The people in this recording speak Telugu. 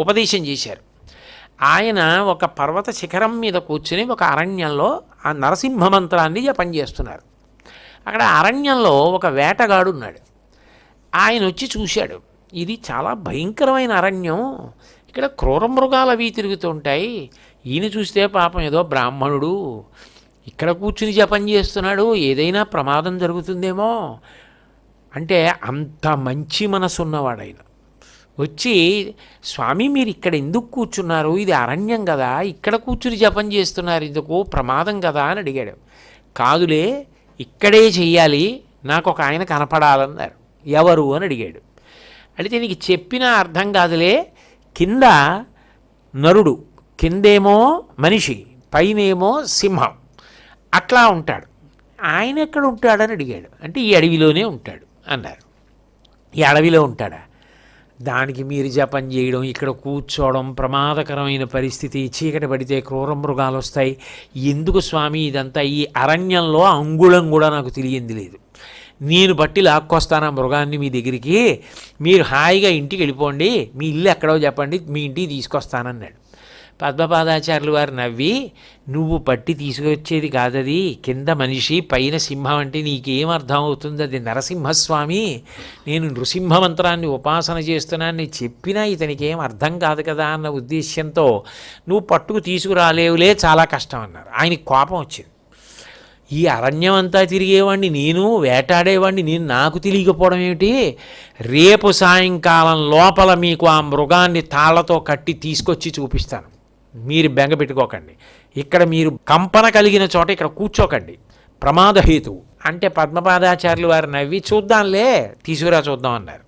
ఉపదేశం చేశారు. ఆయన ఒక పర్వత శిఖరం మీద కూర్చుని ఒక అరణ్యంలో ఆ నరసింహ మంత్రాన్ని జపం చేస్తున్నారు. అక్కడ అరణ్యంలో ఒక వేటగాడు ఉన్నాడు. ఆయన వచ్చి చూశాడు, ఇది చాలా భయంకరమైన అరణ్యం, ఇక్కడ క్రూర మృగాలు అవి తిరుగుతుంటాయి, ఈయన చూస్తే పాపం ఏదో బ్రాహ్మణుడు ఇక్కడ కూర్చుని జపం చేస్తున్నాడు, ఏదైనా ప్రమాదం జరుగుతుందేమో అంటే అంత మంచి మనసు ఉన్నవాడు ఆయన. వచ్చి, స్వామి మీరు ఇక్కడ ఎందుకు కూర్చున్నారు, ఇది అరణ్యం కదా, ఇక్కడ కూర్చుని జపం చేస్తున్నారు ఎందుకు, ప్రమాదం కదా అని అడిగాడు. కాదులే ఇక్కడే చెయ్యాలి, నాకు ఒక ఆయన కనపడాలన్నారు. ఎవరు అని అడిగాడు. అడిగితే నీకు చెప్పినా అర్థం కాదులే, కింద నరుడు, కిందేమో మనిషి, పైనేమో సింహం, అట్లా ఉంటాడు, ఆయన ఎక్కడ ఉంటాడని అడిగాడు. అంటే ఈ అడవిలోనే ఉంటాడు అన్నారు. ఈ అడవిలో ఉంటాడా, దానికి మీరు జపం చేయడం, ఇక్కడ కూర్చోవడం ప్రమాదకరమైన పరిస్థితి, చీకటి పడితే క్రూర మృగాలు వస్తాయి, ఎందుకు స్వామి ఇదంతా, ఈ అరణ్యంలో అంగుళం కూడా నాకు తెలియంది లేదు, నేను బట్టి లాక్కొస్తాను ఆ మృగాన్ని మీ దగ్గరికి, మీరు హాయిగా ఇంటికి వెళ్ళిపోండి, మీ ఇల్లు ఎక్కడో చెప్పండి, మీ ఇంటికి తీసుకొస్తానన్నాడు. పద్మపాదాచార్యులు వారు నవ్వి, నువ్వు పట్టి తీసుకొచ్చేది కాదది, కింద మనిషి పైన సింహం అంటే నీకేం అర్థం అవుతుంది, అది నరసింహస్వామి, నేను నృసింహ మంత్రాన్ని ఉపాసన చేస్తున్నానని చెప్పినా ఇతనికి ఏం అర్థం కాదు కదా అన్న ఉద్దేశ్యంతో నువ్వు పట్టుకు తీసుకురాలేవులే, చాలా కష్టం అన్నారు. ఆయనకి కోపం వచ్చింది. ఈ అరణ్యం అంతా తిరిగేవాడిని నేను, వేటాడేవాడిని నేను, నాకు తెలియకపోవడం ఏమిటి, రేపు సాయంకాలం లోపల మీకు ఆ మృగాన్ని తాళ్లతో కట్టి తీసుకొచ్చి చూపిస్తాను, మీరు బెంగ పెట్టుకోకండి, ఇక్కడ మీరు కంపన కలిగిన చోట ఇక్కడ కూర్చోకండి, ప్రమాదహేతువు అంటే పద్మపాదాచార్యులు వారు నవ్వి, చూద్దాంలే తీసుకురా చూద్దాం అన్నారు.